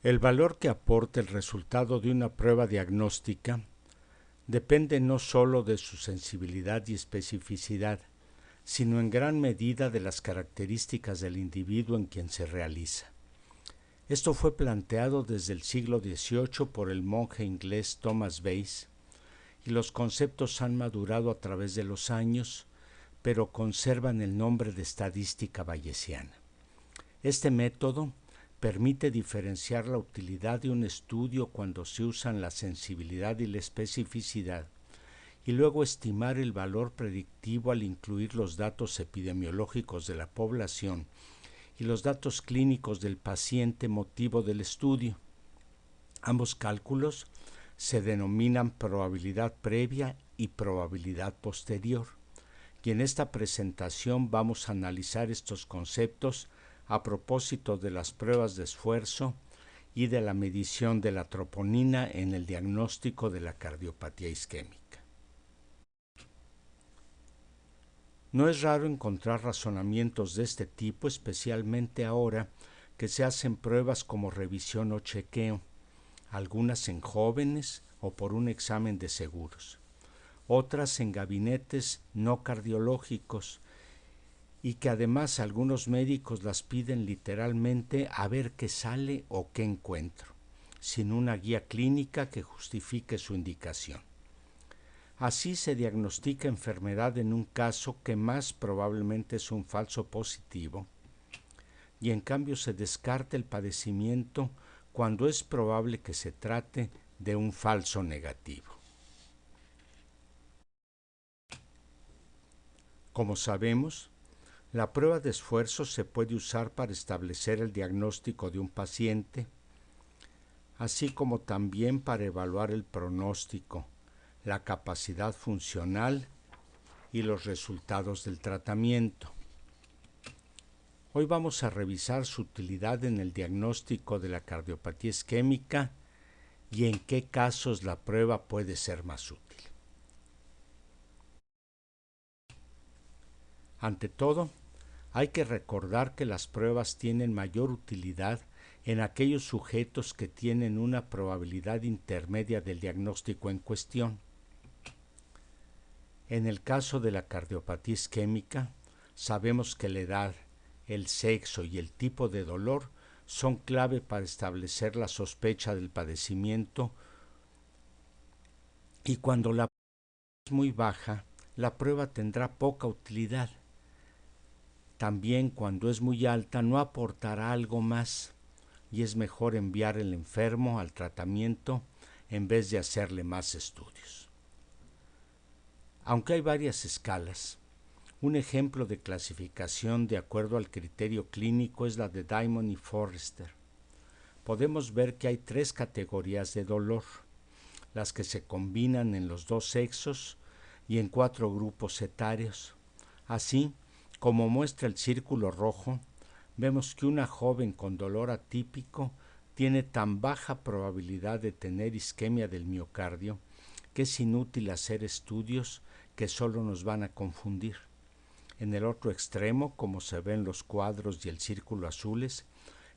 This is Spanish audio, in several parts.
El valor que aporta el resultado de una prueba diagnóstica depende no sólo de su sensibilidad y especificidad, sino en gran medida de las características del individuo en quien se realiza. Esto fue planteado desde el siglo XVIII por el monje inglés Thomas Bayes, y los conceptos han madurado a través de los años, pero conservan el nombre de estadística bayesiana. Este método permite diferenciar la utilidad de un estudio cuando se usan la sensibilidad y la especificidad, y luego estimar el valor predictivo al incluir los datos epidemiológicos de la población y los datos clínicos del paciente motivo del estudio. Ambos cálculos se denominan probabilidad previa y probabilidad posterior, y en esta presentación vamos a analizar estos conceptos a propósito de las pruebas de esfuerzo y de la medición de la troponina en el diagnóstico de la cardiopatía isquémica. No es raro encontrar razonamientos de este tipo, especialmente ahora que se hacen pruebas como revisión o chequeo, algunas en jóvenes o por un examen de seguros, otras en gabinetes no cardiológicos, y que además algunos médicos las piden literalmente a ver qué sale o qué encuentro, sin una guía clínica que justifique su indicación. Así se diagnostica enfermedad en un caso que más probablemente es un falso positivo, y en cambio se descarta el padecimiento cuando es probable que se trate de un falso negativo. Como sabemos, la prueba de esfuerzo se puede usar para establecer el diagnóstico de un paciente, así como también para evaluar el pronóstico, la capacidad funcional y los resultados del tratamiento. Hoy vamos a revisar su utilidad en el diagnóstico de la cardiopatía isquémica y en qué casos la prueba puede ser más útil. Ante todo, hay que recordar que las pruebas tienen mayor utilidad en aquellos sujetos que tienen una probabilidad intermedia del diagnóstico en cuestión. En el caso de la cardiopatía isquémica, sabemos que la edad, el sexo y el tipo de dolor son clave para establecer la sospecha del padecimiento, y cuando la prueba es muy baja, la prueba tendrá poca utilidad. También cuando es muy alta no aportará algo más, y es mejor enviar al enfermo al tratamiento en vez de hacerle más estudios. Aunque hay varias escalas, un ejemplo de clasificación de acuerdo al criterio clínico es la de Diamond y Forrester. Podemos ver que hay 3 categorías de dolor, las que se combinan en los 2 sexos y en 4 grupos etarios. Así, como muestra el círculo rojo, vemos que una joven con dolor atípico tiene tan baja probabilidad de tener isquemia del miocardio que es inútil hacer estudios que solo nos van a confundir. En el otro extremo, como se ve en los cuadros y el círculo azules,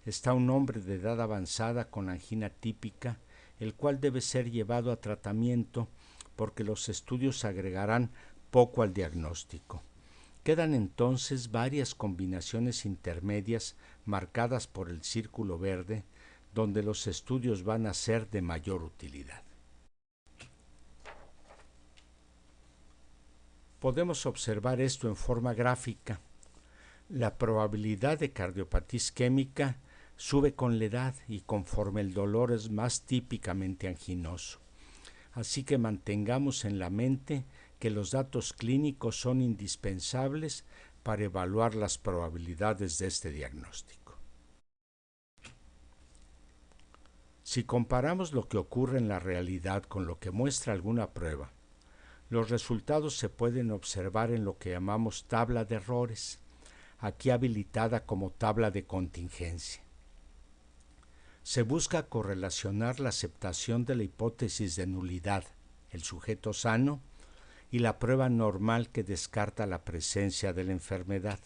está un hombre de edad avanzada con angina típica, el cual debe ser llevado a tratamiento porque los estudios agregarán poco al diagnóstico. Quedan entonces varias combinaciones intermedias marcadas por el círculo verde, donde los estudios van a ser de mayor utilidad. Podemos observar esto en forma gráfica. La probabilidad de cardiopatía isquémica sube con la edad y conforme el dolor es más típicamente anginoso. Así que mantengamos en la mente que los datos clínicos son indispensables para evaluar las probabilidades de este diagnóstico. Si comparamos lo que ocurre en la realidad con lo que muestra alguna prueba, los resultados se pueden observar en lo que llamamos tabla de errores, aquí habilitada como tabla de contingencia. Se busca correlacionar la aceptación de la hipótesis de nulidad, el sujeto sano, y la prueba normal que descarta la presencia de la enfermedad.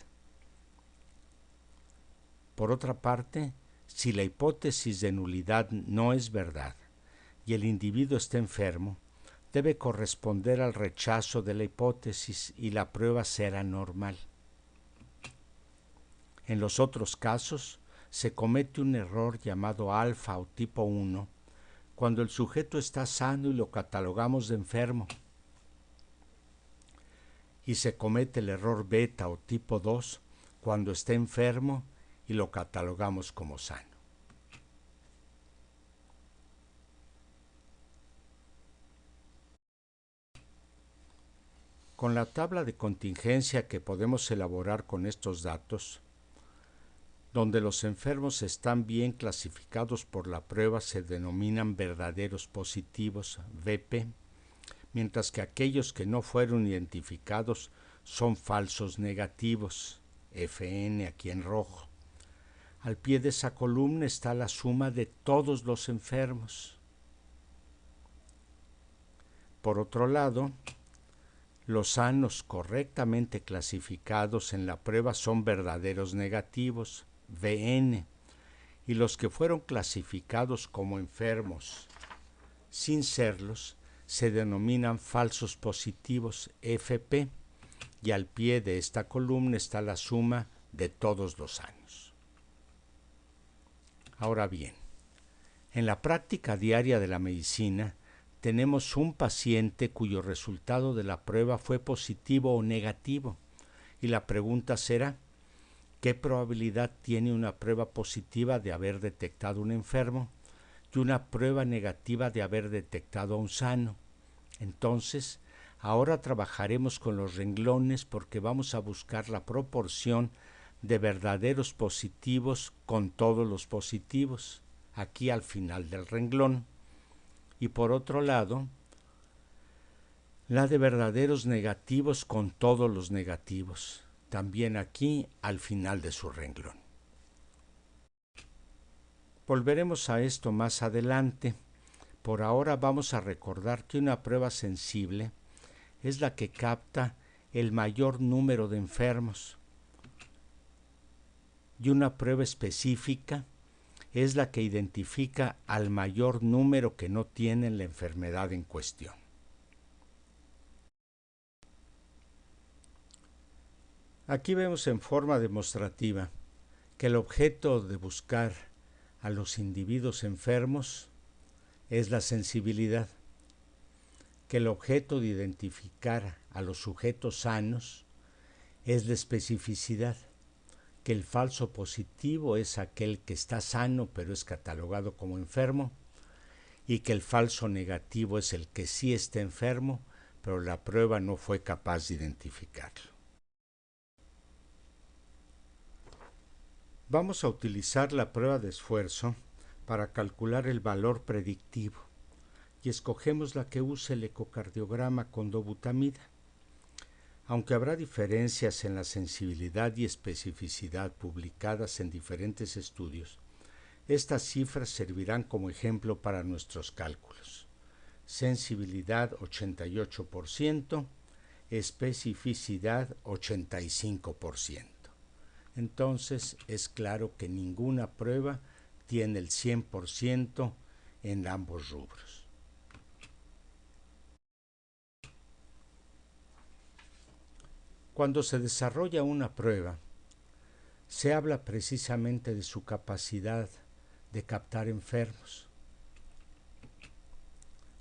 Por otra parte, Si la hipótesis de nulidad no es verdad y el individuo está enfermo, debe corresponder al rechazo de la hipótesis y la prueba será normal. En los otros casos, se comete un error llamado alfa o tipo 1 cuando el sujeto está sano y lo catalogamos de enfermo, y se comete el error beta o tipo 2 cuando está enfermo y lo catalogamos como sano. Con la tabla de contingencia que podemos elaborar con estos datos, donde los enfermos están bien clasificados por la prueba se denominan verdaderos positivos, VP, mientras que aquellos que no fueron identificados son falsos negativos, FN aquí en rojo. Al pie de esa columna está la suma de todos los enfermos. Por otro lado, los sanos correctamente clasificados en la prueba son verdaderos negativos, VN, y los que fueron clasificados como enfermos sin serlos se denominan falsos positivos, FP, y al pie de esta columna está la suma de todos los sanos. Ahora bien, en la práctica diaria de la medicina tenemos un paciente cuyo resultado de la prueba fue positivo o negativo, y la pregunta será: ¿qué probabilidad tiene una prueba positiva de haber detectado un enfermo y una prueba negativa de haber detectado a un sano? Entonces, ahora trabajaremos con los renglones porque vamos a buscar la proporción de verdaderos positivos con todos los positivos, aquí al final del renglón. Y por otro lado, la de verdaderos negativos con todos los negativos, también aquí al final de su renglón. Volveremos a esto más adelante. Por ahora vamos a recordar que una prueba sensible es la que capta el mayor número de enfermos y una prueba específica es la que identifica al mayor número que no tienen la enfermedad en cuestión. Aquí vemos en forma demostrativa que el objeto de buscar a los individuos enfermos es la sensibilidad, que el objeto de identificar a los sujetos sanos es la especificidad, que el falso positivo es aquel que está sano pero es catalogado como enfermo, y que el falso negativo es el que sí está enfermo pero la prueba no fue capaz de identificarlo. Vamos a utilizar la prueba de esfuerzo para calcular el valor predictivo y escogemos la que use el ecocardiograma con dobutamida. Aunque habrá diferencias en la sensibilidad y especificidad publicadas en diferentes estudios, estas cifras servirán como ejemplo para nuestros cálculos. Sensibilidad 88%, especificidad 85%. Entonces es claro que ninguna prueba tiene el 100% en ambos rubros. Cuando se desarrolla una prueba, se habla precisamente de su capacidad de captar enfermos.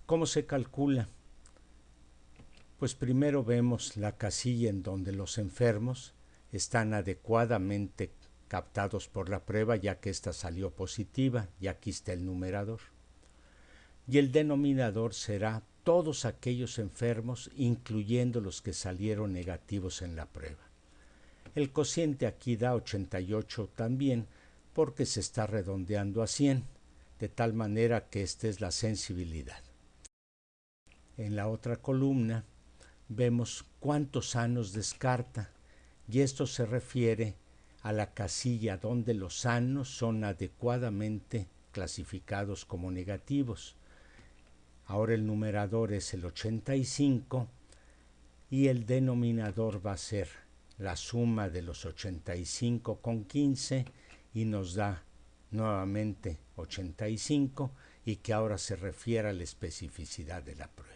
¿Cómo se calcula? Pues primero vemos la casilla en donde los enfermos están adecuadamente captados por la prueba, ya que ésta salió positiva, y aquí está el numerador. Y el denominador será todos aquellos enfermos, incluyendo los que salieron negativos en la prueba. El cociente aquí da 88 también, porque se está redondeando a 100, de tal manera que esta es la sensibilidad. En la otra columna vemos cuántos sanos descarta, y esto se refiere a la casilla donde los sanos son adecuadamente clasificados como negativos. Ahora el numerador es el 85 y el denominador va a ser la suma de los 85 con 15 y nos da nuevamente 85, y que ahora se refiere a la especificidad de la prueba.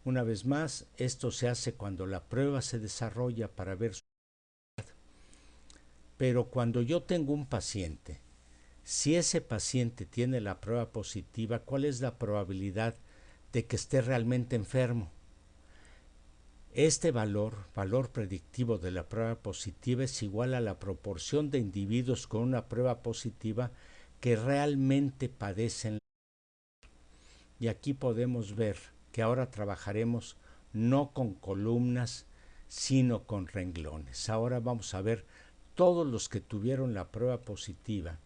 Una vez más, esto se hace cuando la prueba se desarrolla para ver su calidad. Pero cuando yo tengo un paciente, si ese paciente tiene la prueba positiva, ¿cuál es la probabilidad de que esté realmente enfermo? Este valor predictivo de la prueba positiva, es igual a la proporción de individuos con una prueba positiva que realmente padecen. Y aquí podemos ver que ahora trabajaremos no con columnas, sino con renglones. Ahora vamos a ver todos los que tuvieron la prueba positiva,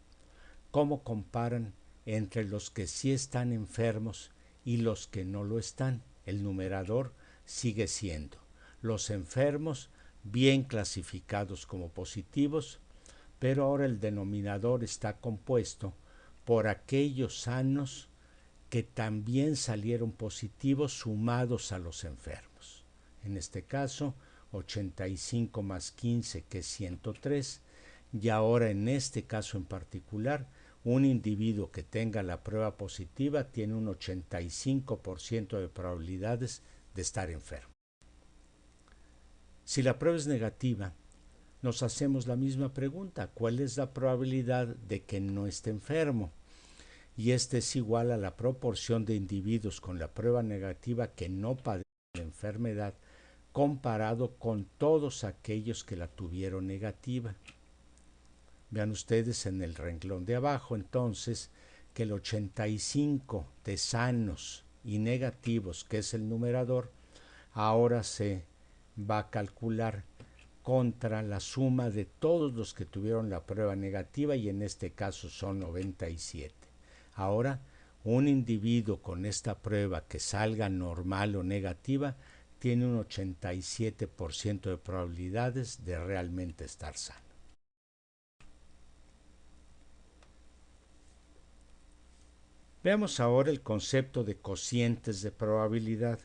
cómo comparan entre los que sí están enfermos y los que no lo están. El numerador sigue siendo los enfermos bien clasificados como positivos, pero ahora el denominador está compuesto por aquellos sanos que también salieron positivos sumados a los enfermos. En este caso, 85 más 15, que es 103, y ahora en este caso en particular, un individuo que tenga la prueba positiva tiene un 85% de probabilidades de estar enfermo. Si la prueba es negativa, nos hacemos la misma pregunta: ¿cuál es la probabilidad de que no esté enfermo? Y este es igual a la proporción de individuos con la prueba negativa que no padecen la enfermedad comparado con todos aquellos que la tuvieron negativa. Vean ustedes en el renglón de abajo entonces que el 85 de sanos y negativos, que es el numerador, ahora se va a calcular contra la suma de todos los que tuvieron la prueba negativa, y en este caso son 97. Ahora, un individuo con esta prueba que salga normal o negativa tiene un 87% de probabilidades de realmente estar sano. Veamos ahora el concepto de cocientes de probabilidad,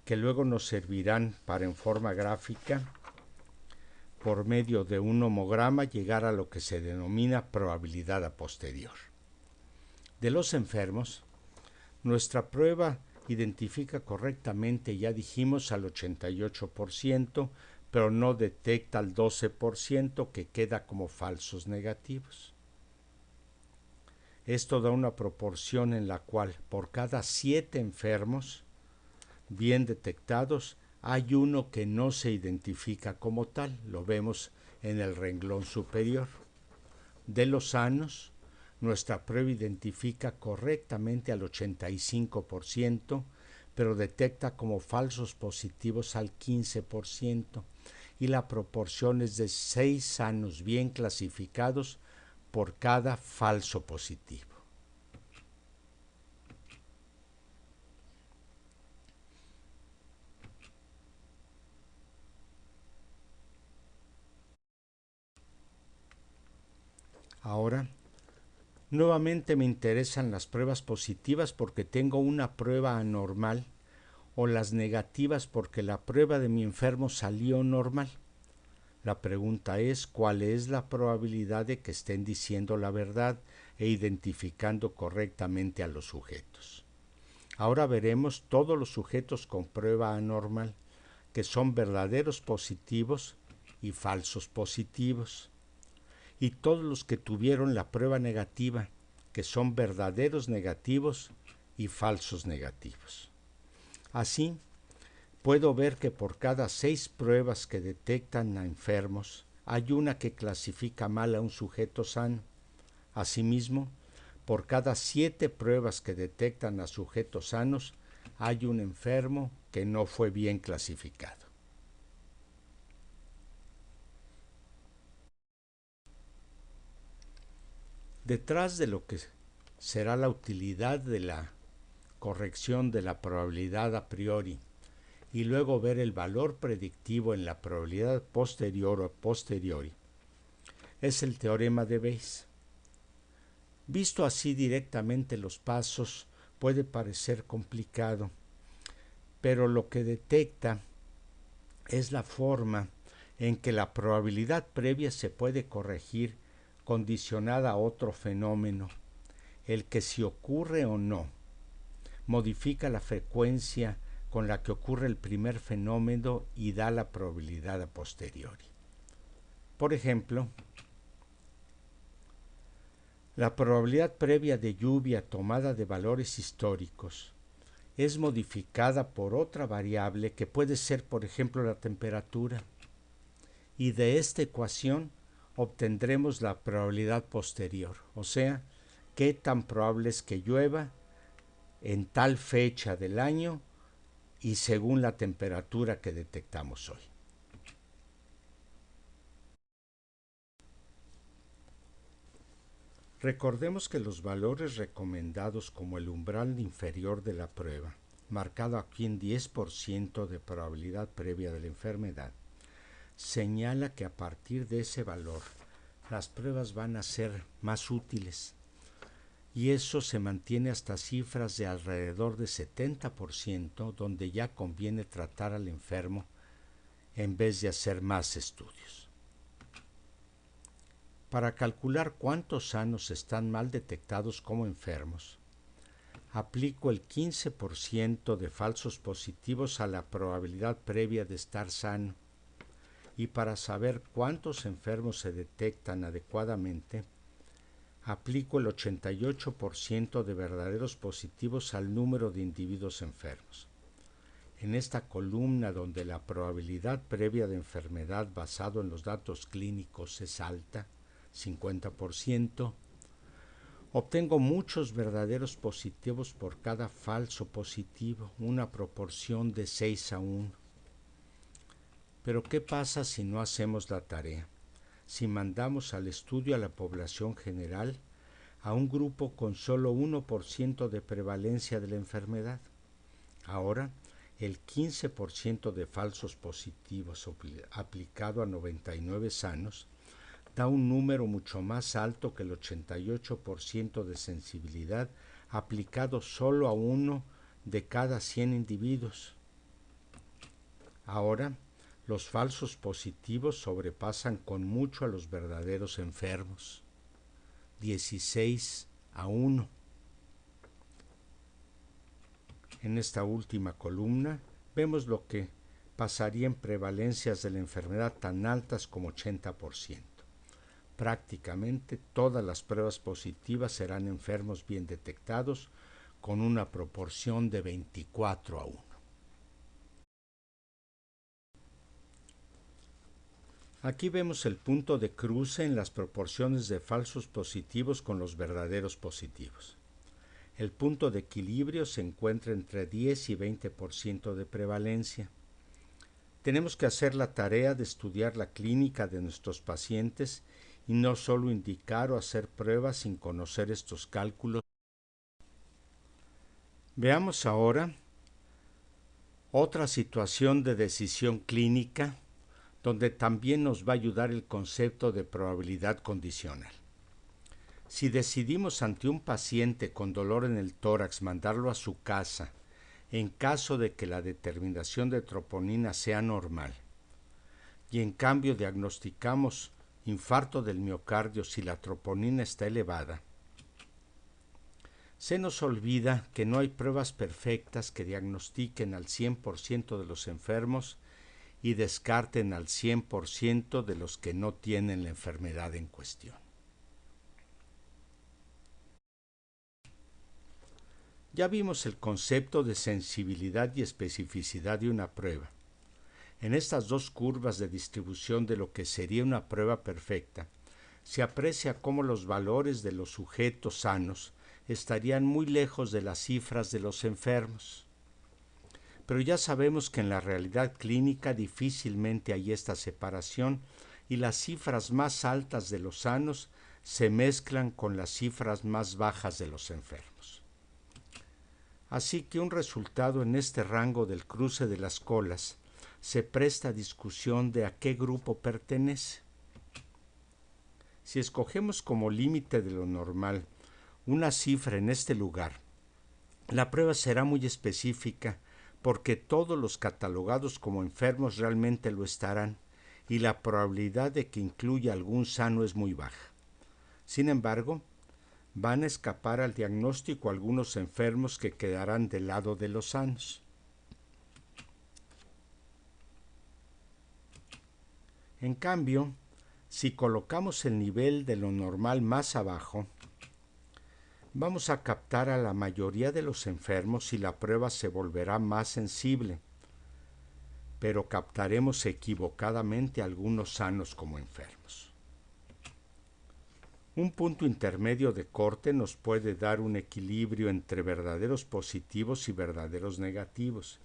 que luego nos servirán para, en forma gráfica, por medio de un homograma, llegar a lo que se denomina probabilidad a posterior. De los enfermos, nuestra prueba identifica correctamente, ya dijimos, al 88%, pero no detecta al 12% que queda como falsos negativos. Esto da una proporción en la cual por cada 7 enfermos bien detectados hay uno que no se identifica como tal. Lo vemos en el renglón superior. De los sanos, nuestra prueba identifica correctamente al 85%, pero detecta como falsos positivos al 15%, y la proporción es de 6 sanos bien clasificados por cada falso positivo. Ahora, nuevamente me interesan las pruebas positivas porque tengo una prueba anormal, o las negativas porque la prueba de mi enfermo salió normal. La pregunta es: ¿cuál es la probabilidad de que estén diciendo la verdad e identificando correctamente a los sujetos? Ahora veremos todos los sujetos con prueba anormal, que son verdaderos positivos y falsos positivos, y todos los que tuvieron la prueba negativa, que son verdaderos negativos y falsos negativos. Así, puedo ver que por cada 6 pruebas que detectan a enfermos, hay una que clasifica mal a un sujeto sano. Asimismo, por cada 7 pruebas que detectan a sujetos sanos, hay un enfermo que no fue bien clasificado. Detrás de lo que será la utilidad de la corrección de la probabilidad a priori y luego ver el valor predictivo en la probabilidad posterior o posteriori, es el teorema de Bayes. Visto así directamente los pasos puede parecer complicado, pero lo que detecta es la forma en que la probabilidad previa se puede corregir condicionada a otro fenómeno, el que si ocurre o no, modifica la frecuencia con la que ocurre el primer fenómeno y da la probabilidad a posteriori. Por ejemplo, la probabilidad previa de lluvia tomada de valores históricos es modificada por otra variable que puede ser, por ejemplo, la temperatura, y de esta ecuación obtendremos la probabilidad posterior, o sea, qué tan probable es que llueva en tal fecha del año y según la temperatura que detectamos hoy. Recordemos que los valores recomendados como el umbral inferior de la prueba, marcado aquí en 10% de probabilidad previa de la enfermedad, señala que a partir de ese valor las pruebas van a ser más útiles, y eso se mantiene hasta cifras de alrededor de 70%, donde ya conviene tratar al enfermo en vez de hacer más estudios. Para calcular cuántos sanos están mal detectados como enfermos, aplico el 15% de falsos positivos a la probabilidad previa de estar sano, y para saber cuántos enfermos se detectan adecuadamente, aplico el 88% de verdaderos positivos al número de individuos enfermos. En esta columna, donde la probabilidad previa de enfermedad basado en los datos clínicos es alta, 50%, obtengo muchos verdaderos positivos por cada falso positivo, una proporción de 6:1. Pero ¿qué pasa si no hacemos la tarea? Si mandamos al estudio a la población general, a un grupo con solo 1% de prevalencia de la enfermedad. Ahora, el 15% de falsos positivos aplicado a 99 sanos da un número mucho más alto que el 88% de sensibilidad aplicado solo a uno de cada 100 individuos. Ahora, los falsos positivos sobrepasan con mucho a los verdaderos enfermos, 16:1. En esta última columna vemos lo que pasaría en prevalencias de la enfermedad tan altas como 80%. Prácticamente todas las pruebas positivas serán enfermos bien detectados, con una proporción de 24:1. Aquí vemos el punto de cruce en las proporciones de falsos positivos con los verdaderos positivos. El punto de equilibrio se encuentra entre 10 y 20% de prevalencia. Tenemos que hacer la tarea de estudiar la clínica de nuestros pacientes y no solo indicar o hacer pruebas sin conocer estos cálculos. Veamos ahora otra situación de decisión clínica donde también nos va a ayudar el concepto de probabilidad condicional. Si decidimos ante un paciente con dolor en el tórax mandarlo a su casa, en caso de que la determinación de troponina sea normal, y en cambio diagnosticamos infarto del miocardio si la troponina está elevada, se nos olvida que no hay pruebas perfectas que diagnostiquen al 100% de los enfermos y descarten al 100% de los que no tienen la enfermedad en cuestión. Ya vimos el concepto de sensibilidad y especificidad de una prueba. En estas dos curvas de distribución de lo que sería una prueba perfecta, se aprecia cómo los valores de los sujetos sanos estarían muy lejos de las cifras de los enfermos. Pero ya sabemos que en la realidad clínica difícilmente hay esta separación y las cifras más altas de los sanos se mezclan con las cifras más bajas de los enfermos. Así que un resultado en este rango del cruce de las colas se presta a discusión de a qué grupo pertenece. Si escogemos como límite de lo normal una cifra en este lugar, la prueba será muy específica porque todos los catalogados como enfermos realmente lo estarán y la probabilidad de que incluya algún sano es muy baja. Sin embargo, van a escapar al diagnóstico algunos enfermos que quedarán del lado de los sanos. En cambio, si colocamos el nivel de lo normal más abajo, vamos a captar a la mayoría de los enfermos y la prueba se volverá más sensible, pero captaremos equivocadamente a algunos sanos como enfermos. Un punto intermedio de corte nos puede dar un equilibrio entre verdaderos positivos y verdaderos negativos,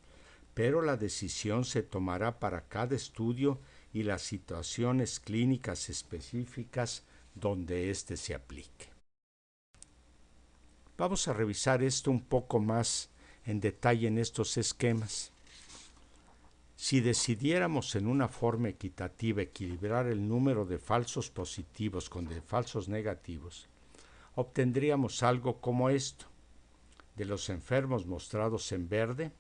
pero la decisión se tomará para cada estudio y las situaciones clínicas específicas donde éste se aplique. Vamos a revisar esto un poco más en detalle en estos esquemas. Si decidiéramos en una forma equitativa equilibrar el número de falsos positivos con de falsos negativos, obtendríamos algo como esto. De los enfermos mostrados en verde,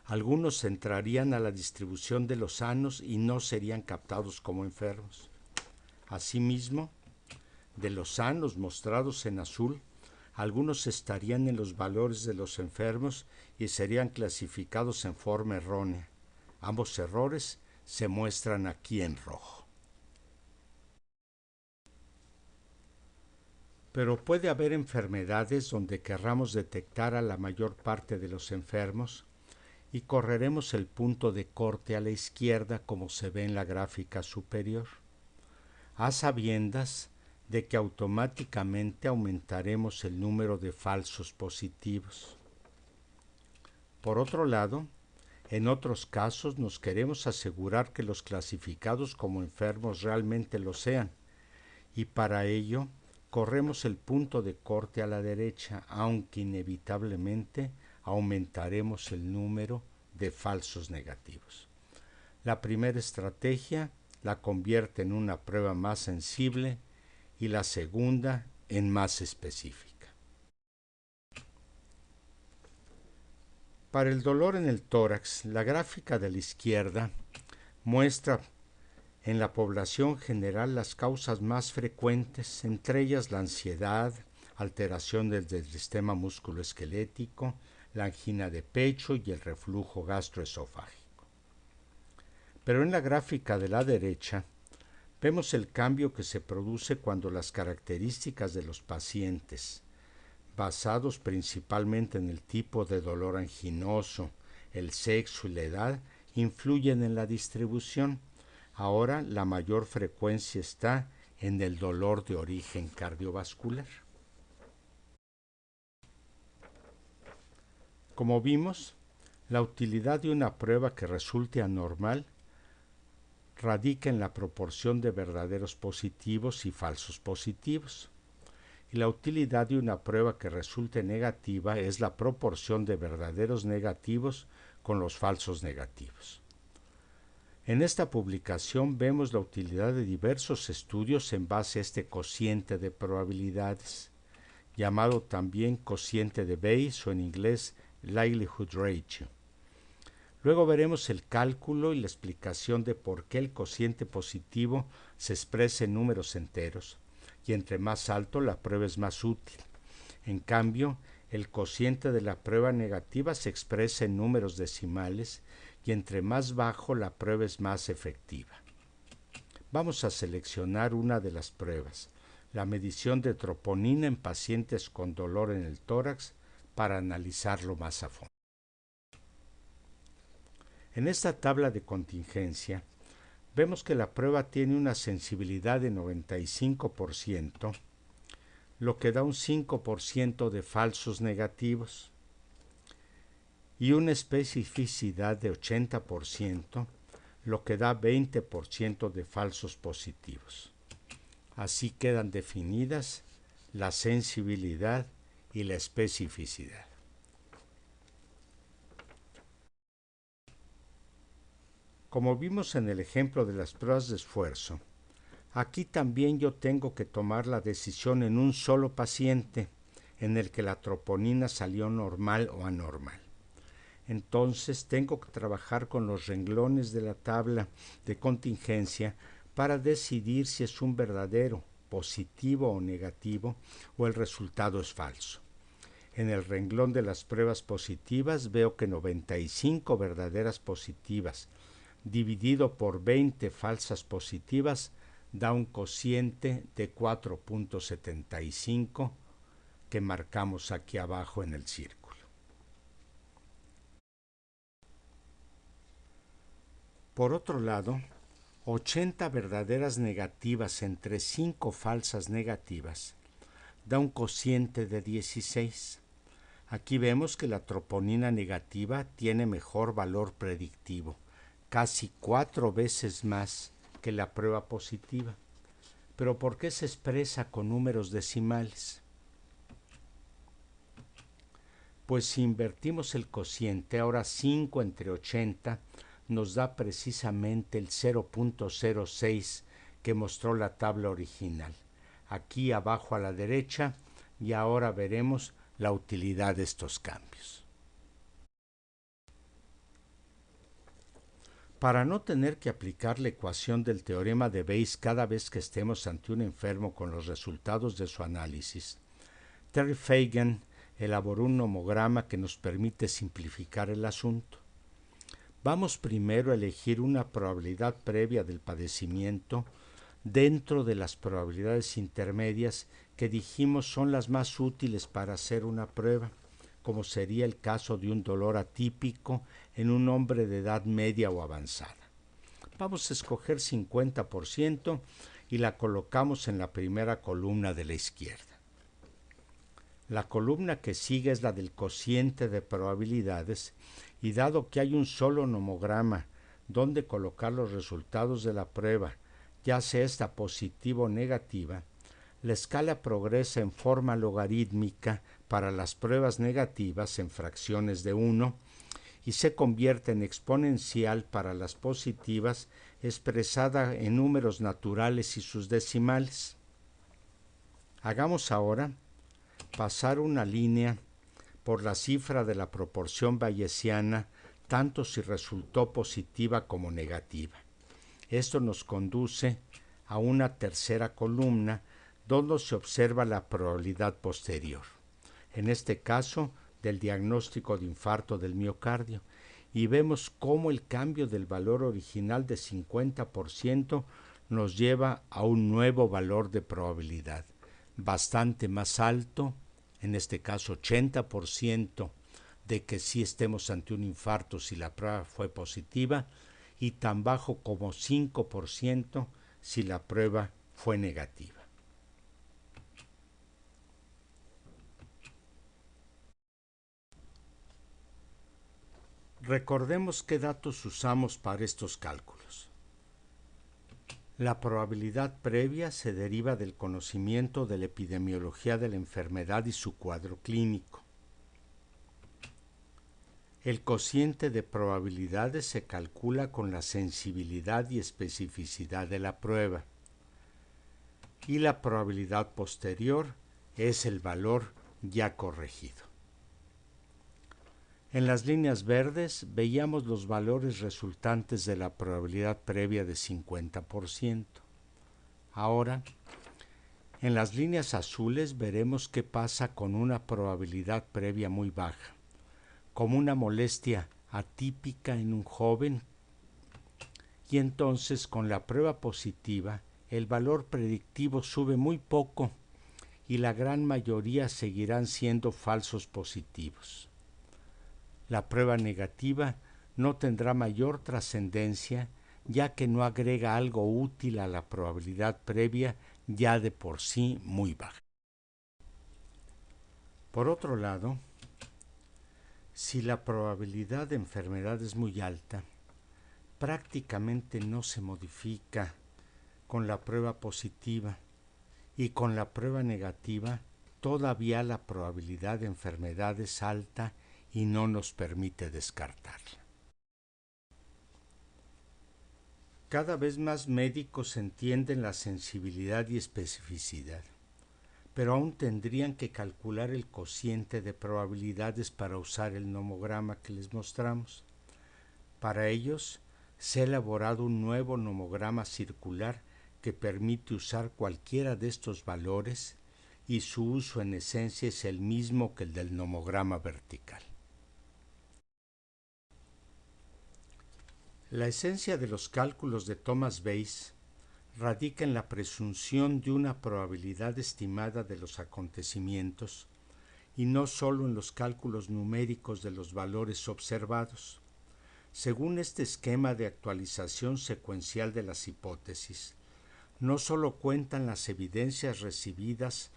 algunos entrarían a la distribución de los sanos y no serían captados como enfermos. Asimismo, de los sanos mostrados en azul, algunos estarían en los valores de los enfermos y serían clasificados en forma errónea. Ambos errores se muestran aquí en rojo. Pero puede haber enfermedades donde querramos detectar a la mayor parte de los enfermos y correremos el punto de corte a la izquierda como se ve en la gráfica superior, a sabiendas de que automáticamente aumentaremos el número de falsos positivos. Por otro lado, en otros casos nos queremos asegurar que los clasificados como enfermos realmente lo sean, y para ello corremos el punto de corte a la derecha, aunque inevitablemente aumentaremos el número de falsos negativos. La primera estrategia la convierte en una prueba más sensible y la segunda en más específica. Para el dolor en el tórax, la gráfica de la izquierda muestra en la población general las causas más frecuentes, entre ellas la ansiedad, alteración del sistema musculoesquelético, la angina de pecho y el reflujo gastroesofágico. Pero en la gráfica de la derecha vemos el cambio que se produce cuando las características de los pacientes, basados principalmente en el tipo de dolor anginoso, el sexo y la edad, influyen en la distribución. Ahora la mayor frecuencia está en el dolor de origen cardiovascular. Como vimos, la utilidad de una prueba que resulte anormal radica en la proporción de verdaderos positivos y falsos positivos. Y la utilidad de una prueba que resulte negativa es la proporción de verdaderos negativos con los falsos negativos. En esta publicación vemos la utilidad de diversos estudios en base a este cociente de probabilidades, llamado también cociente de Bayes o en inglés Likelihood Ratio. Luego veremos el cálculo y la explicación de por qué el cociente positivo se expresa en números enteros, y entre más alto la prueba es más útil. En cambio, el cociente de la prueba negativa se expresa en números decimales y entre más bajo la prueba es más efectiva. Vamos a seleccionar una de las pruebas, la medición de troponina en pacientes con dolor en el tórax, para analizarlo más a fondo. En esta tabla de contingencia, vemos que la prueba tiene una sensibilidad de 95%, lo que da un 5% de falsos negativos, y una especificidad de 80%, lo que da 20% de falsos positivos. Así quedan definidas la sensibilidad y la especificidad. Como vimos en el ejemplo de las pruebas de esfuerzo, aquí también yo tengo que tomar la decisión en un solo paciente en el que la troponina salió normal o anormal. Entonces tengo que trabajar con los renglones de la tabla de contingencia para decidir si es un verdadero positivo o negativo o el resultado es falso. En el renglón de las pruebas positivas veo que 95 verdaderas positivas dividido por 20 falsas positivas da un cociente de 4.75 que marcamos aquí abajo en el círculo. Por otro lado, 80 verdaderas negativas entre 5 falsas negativas da un cociente de 16. Aquí vemos que la troponina negativa tiene mejor valor predictivo, casi 4 veces más que la prueba positiva. ¿Pero por qué se expresa con números decimales? Pues si invertimos el cociente, ahora 5 entre 80, nos da precisamente el 0.06 que mostró la tabla original. Aquí abajo a la derecha, y ahora veremos la utilidad de estos cambios. Para no tener que aplicar la ecuación del teorema de Bayes cada vez que estemos ante un enfermo con los resultados de su análisis, Terry Fagan elaboró un nomograma que nos permite simplificar el asunto. Vamos primero a elegir una probabilidad previa del padecimiento dentro de las probabilidades intermedias que dijimos son las más útiles para hacer una prueba, como sería el caso de un dolor atípico en un hombre de edad media o avanzada. Vamos a escoger 50% y la colocamos en la primera columna de la izquierda. La columna que sigue es la del cociente de probabilidades y dado que hay un solo nomograma donde colocar los resultados de la prueba, ya sea esta positiva o negativa, la escala progresa en forma logarítmica para las pruebas negativas en fracciones de 1 y se convierte en exponencial para las positivas expresada en números naturales y sus decimales. Hagamos ahora pasar una línea por la cifra de la proporción bayesiana tanto si resultó positiva como negativa. Esto nos conduce a una tercera columna donde se observa la probabilidad posterior, en este caso del diagnóstico de infarto del miocardio, y vemos cómo el cambio del valor original de 50% nos lleva a un nuevo valor de probabilidad, bastante más alto, en este caso 80%, de que sí estemos ante un infarto si la prueba fue positiva, y tan bajo como 5% si la prueba fue negativa. Recordemos qué datos usamos para estos cálculos. La probabilidad previa se deriva del conocimiento de la epidemiología de la enfermedad y su cuadro clínico. El cociente de probabilidades se calcula con la sensibilidad y especificidad de la prueba. Y la probabilidad posterior es el valor ya corregido. En las líneas verdes veíamos los valores resultantes de la probabilidad previa de 50%. Ahora, en las líneas azules veremos qué pasa con una probabilidad previa muy baja, como una molestia atípica en un joven, y entonces con la prueba positiva el valor predictivo sube muy poco y la gran mayoría seguirán siendo falsos positivos. La prueba negativa no tendrá mayor trascendencia ya que no agrega algo útil a la probabilidad previa ya de por sí muy baja. Por otro lado, si la probabilidad de enfermedad es muy alta, prácticamente no se modifica con la prueba positiva y con la prueba negativa todavía la probabilidad de enfermedad es alta y no nos permite descartarla. Cada vez más médicos entienden la sensibilidad y especificidad, pero aún tendrían que calcular el cociente de probabilidades para usar el nomograma que les mostramos. Para ellos, se ha elaborado un nuevo nomograma circular que permite usar cualquiera de estos valores y su uso en esencia es el mismo que el del nomograma vertical. La esencia de los cálculos de Thomas Bayes radica en la presunción de una probabilidad estimada de los acontecimientos y no sólo en los cálculos numéricos de los valores observados. Según este esquema de actualización secuencial de las hipótesis, no sólo cuentan las evidencias recibidas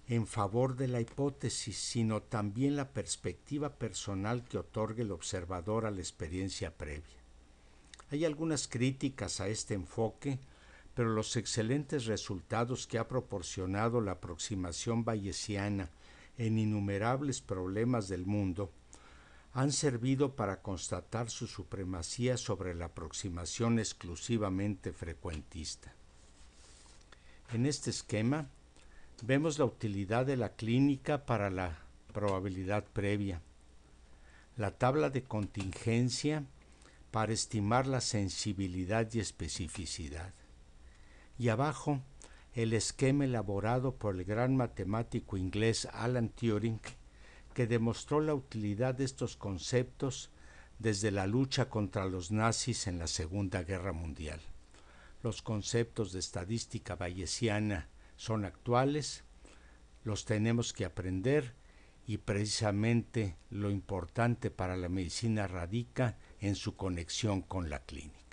en favor de la hipótesis, sino también la perspectiva personal que otorga el observador a la experiencia previa. Hay algunas críticas a este enfoque, pero los excelentes resultados que ha proporcionado la aproximación bayesiana en innumerables problemas del mundo han servido para constatar su supremacía sobre la aproximación exclusivamente frecuentista. En este esquema vemos la utilidad de la clínica para la probabilidad previa, la tabla de contingencia para estimar la sensibilidad y especificidad, y abajo el esquema elaborado por el gran matemático inglés Alan Turing, que demostró la utilidad de estos conceptos desde la lucha contra los nazis en la Segunda Guerra Mundial. Los conceptos de estadística bayesiana son actuales, los tenemos que aprender y precisamente lo importante para la medicina radica en su conexión con la clínica.